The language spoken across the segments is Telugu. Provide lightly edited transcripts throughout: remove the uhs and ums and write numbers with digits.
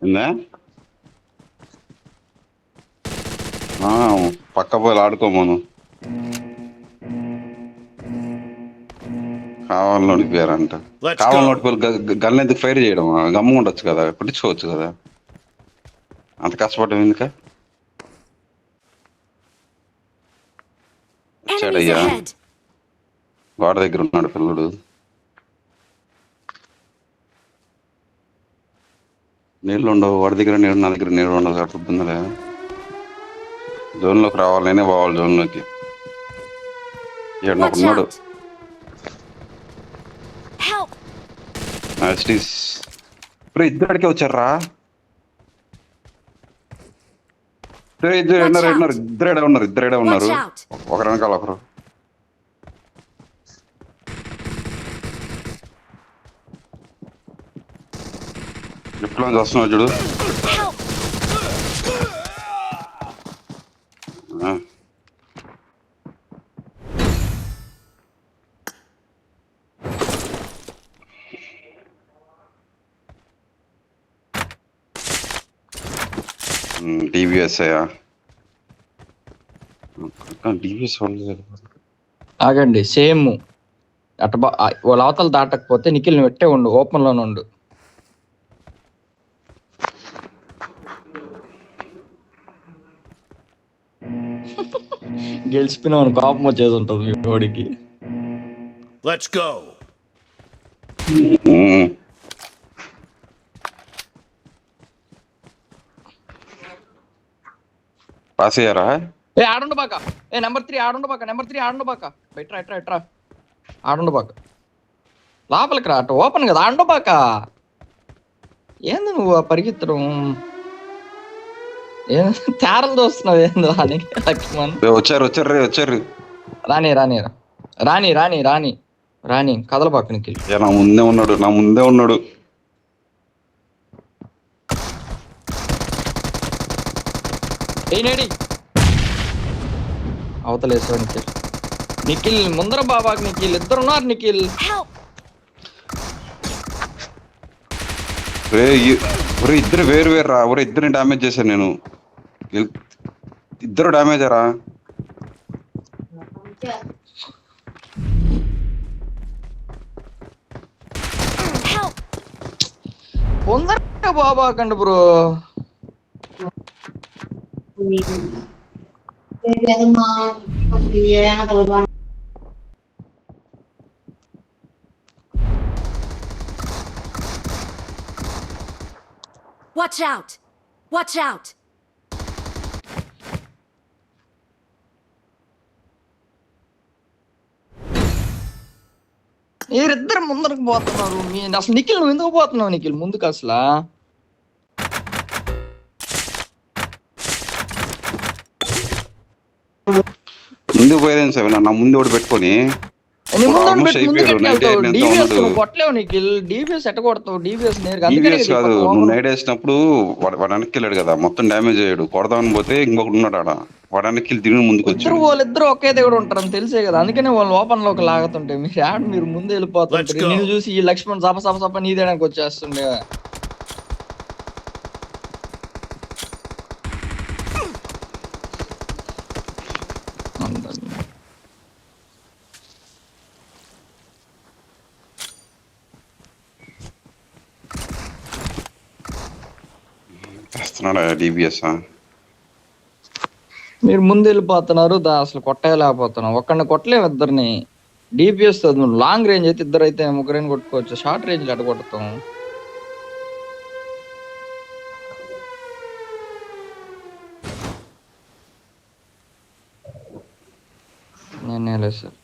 ఏందా పక్క పోయి ఆడుకోమను. కావాలని నడిపారంట. కావాలని నడిపోయి గన్ ఎందుకు ఫైర్ చేయడం? గమ్ము ఉండొచ్చు కదా, కొట్టించుకోవచ్చు కదా, అంత కష్టపడడం ఎందుక? వచ్చాడయ్యా, గోడ దగ్గర ఉన్నాడు పిల్లడు. నీళ్ళు ఉండవు వాడి దగ్గర, నీళ్ళు నా దగ్గర నీళ్ళు ఉండదు. అట్లా జోన్ లోకి రావాలి, నేనే పోవాలి జోన్ లోకి. ఉన్నాడు ఇద్దరికే వచ్చారా? ఇద్దరేడే ఉన్నారు ఒకరు వెనకాల ఒకరు. లిఫ్ట్ లోంచి వస్తున్నావు చూడు. టీవీఎస్ అయ్యా, టీవీఎస్ ఆగండి. సేమ్ అట్ట వాళ్ళ అవతలు దాటకపోతే నిఖిల్ని పెట్టే ఉండు, ఓపెన్ లోనే ఉండు. గెలిచిపోయినా కోపం వచ్చేది ఉంటుంది మీ ఓడికి. Let's go. పాస్ అయ్యారా? ఆడుండు బాక. నెంబర్ 3 ఆడుండు బాక. నెంబర్ 3 ఆడుండు బాక. ఎట్రా ఆడుండు బాక. లోపలికి రా, అటు ఓపెన్ కదా, ఆడుండు బాక. ఏంది నువ్వు పరిగెత్తడం? తేరలు దోస్తున్నావు ఏంది? రాని లక్ష్మణ్ వచ్చారు. రాని కదల బాక. నిఖిల్ నా ముందే ఉన్నాడు. ఏనేడి అవతలేసా నిఖిల్ ముందర బాబాకి. నిఖిల్ ఇద్దరున్నారు. నిఖిల్ ఇద్దరు వేరు రా. ఇద్దరిని డామేజ్ చేశాను నేను. ఇద్దరు డామేజ్ రా. ముందర బాబాకండి బ్రో. Watch out! మీరిద్దరు ముందరకు పోతున్నారు. అసలు నిఖిల్ నువ్వు ఎందుకు పోతున్నావు? నిఖిల్ ముందుకు అసలు ముందుకు పోయేది సార్. నా ముందు ఒకటి పెట్టుకొని కొట్టలేవు నిఖిల్. డివిఎస్ ఎట్ట కొడతావు? డివిఎస్ కాదు, నువ్వు నైట్ వేసినప్పుడు వాడు వెనక్కి వెళ్ళాడు కదా, మొత్తం డ్యామేజ్ అయ్యాడు. కొడదామని పోతే ఇంకొకటి ఉన్నాడు ఆడ, వాడు వెనక్కి తిరిగి ముందుకు వచ్చాడు. వాళ్ళిద్దరు ఒకే దగ్గర ఉంటారని తెలిసే కదా, అందుకనే వాళ్ళు ఓపెన్ లోకి లాగుతుంటే మీరు ముందు వెళ్ళిపోతుంటారు. నేను చూసి ఈ లక్ష్మణ్ సప నీదేడానికి వచ్చేస్తుండే. మీరు ముందు వెళ్ళిపోతున్నారు, అసలు కొట్టలేకపోతున్నాం. ఒక్కడిని కొట్టలేము, ఇద్దరిని. డిపిఎస్ లాంగ్ రేంజ్ అయితే ఇద్దరు అయితే ముగ్గురైనా కొట్టుకోవచ్చు. షార్ట్ రేంజ్ లో ఎట్ట కొడతాం? నేనే లేదు సార్.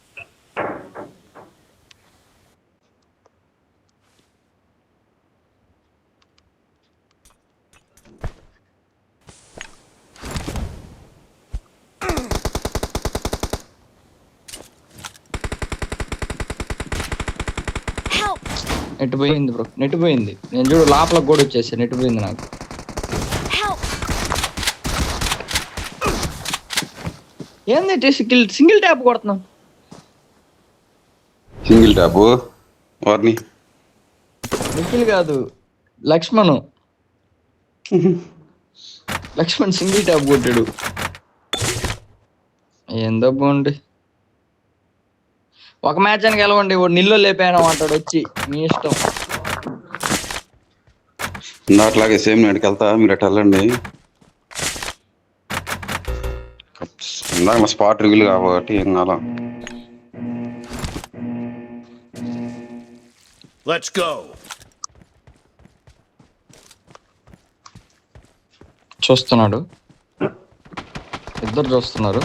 నెట్ పోయింది బ్రో, నెట్ పోయింది. నేను చూడు లోపలకు కూడా వచ్చేసా, నెట్ పోయింది నాకు. ఏందంటే సింగిల్ ట్యాప్ కొడుతున్నాం. సింగిల్ ట్యాప్ వారిని నిఖిల్ కాదు, లక్ష్మణ్. లక్ష్మణ్ సింగిల్ ట్యాప్ కొట్టాడు. ఏందో బాగుండి ఒక మ్యాచ్ అని గెలవండి, వాడు నిల్లో లేపాను అంటాడు వచ్చి. మీ ఇష్టం. అట్లాగే సేమ్ నేటికి వెళ్తా, మీరు అటు వెళ్ళండి. ఇందాక మా స్పాట్ రివ్యూలు కాబట్టి ఏం కావాలా. Let's go. చూస్తున్నాడు, ఇద్దరు చూస్తున్నారు.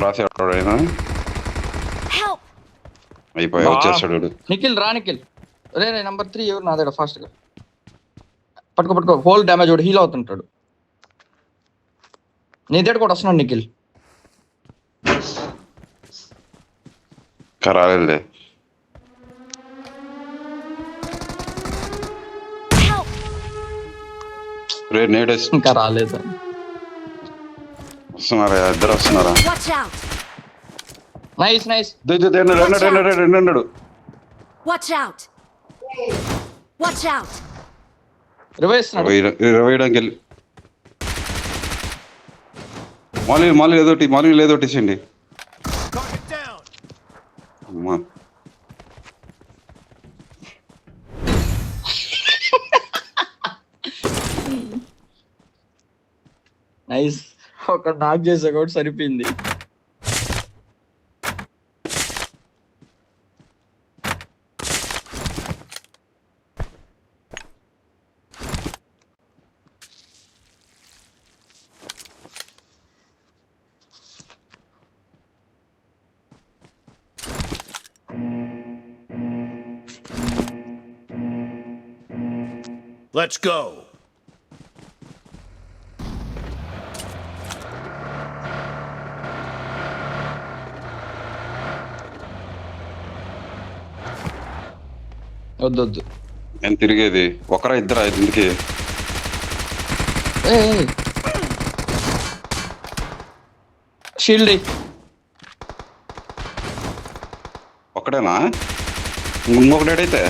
రాసేవాడైనా Help! అయిపోయా, వచ్చేస్తాడు వీడు. నిఖిల్ రా నిఖిల్. రే నంబర్ 3 ఎవరు? నా దగ్గర ఫాస్ట్ గా పట్టుకో. హోల్ డ్యామేజ్ వాడు హీల్ అవుతుంటాడు. నీ దగ్గర కూడా వస్తున్నాడు నిఖిల్. రాలేదులే. Help! రే నేడే ఇంకా రాలేదు. వస్తున్నారా, ఇద్దరు వస్తున్నారా? Watch out! Nice nice. రెండు Watch out! Watch out! Revise వేయడానికి వెళ్ళి మాలి ఏదోటి ఇచ్చండి. Target down. అమ్మా నైస్. ఒక నాక్ చేసా కాబట్టి సరిపోయింది. Let's go. వద్దు. నేను తిరిగేది ఒకరా ఇద్దరా ఇందుకే. షీల్డ్ ఒక్కడేనా? ఇంకొకటైతే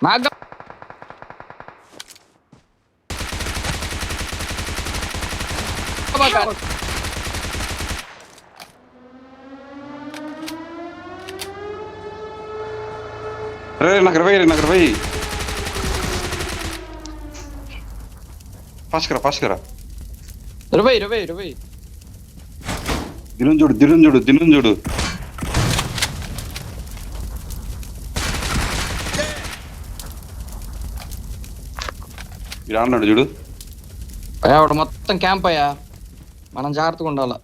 నాకు నాకు 20 ఫాస్ట్ కరా. 20 దినం చూడు. ఇలా అన్నాడు చూడు. ఆవిడ మొత్తం క్యాంప్ అయ్యా, మనం జాగ్రత్తగా ఉండాల.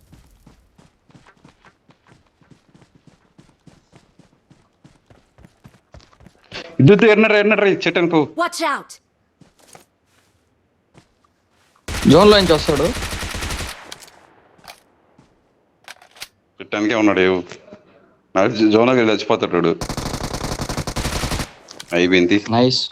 ఇద్దరు ఎన్నర్రా చెట్టనుకో. Watch out! జోన్ లో నుంచి వస్తాడు. పెట్టడానికే ఉన్నాడు. నాకు జోన్లోకి వెళ్ళి చచ్చిపోతాడు. అయిపోయింది. నైస్.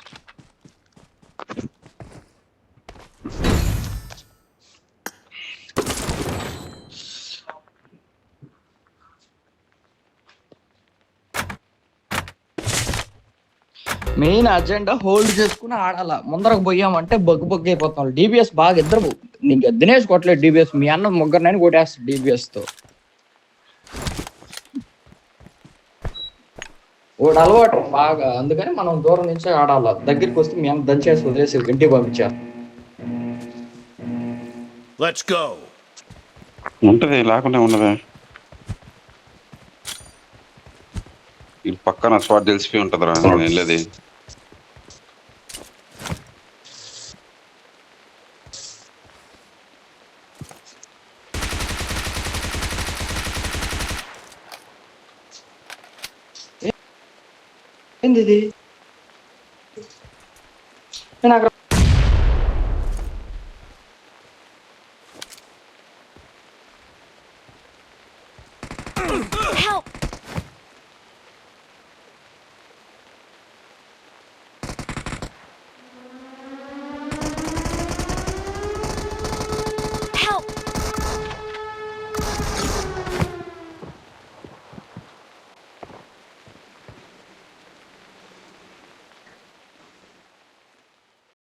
మెయిన్ అజెండా హోల్డ్ చేసుకుని ఆడాల. ముందరకు పోయామంటే బగ్గు అయిపోతాం. డిబిఎస్ బాగా ఇద్దరు నీకు దినేష్ కొట్టలేదు డిబిఎస్, మీ అన్న ముగ్గురినైనా కొట్టేస్తాడు డిబిఎస్ తో. ఒకటి అలవాటు బాగా, అందుకని మనం దూరం నుంచే ఆడాల. దగ్గరికి వస్తే మీ అన్న దంచేసి వదిలేసి ఇంటికి పంపించారు. Let's go. ఉంటది, లేకుండా ఉండదా? ఇది పక్కన స్పాట్ తెలిసిపోయి ఉంటదిరా నేను వెళ్ళేది. ఏంది ఇది? నాకు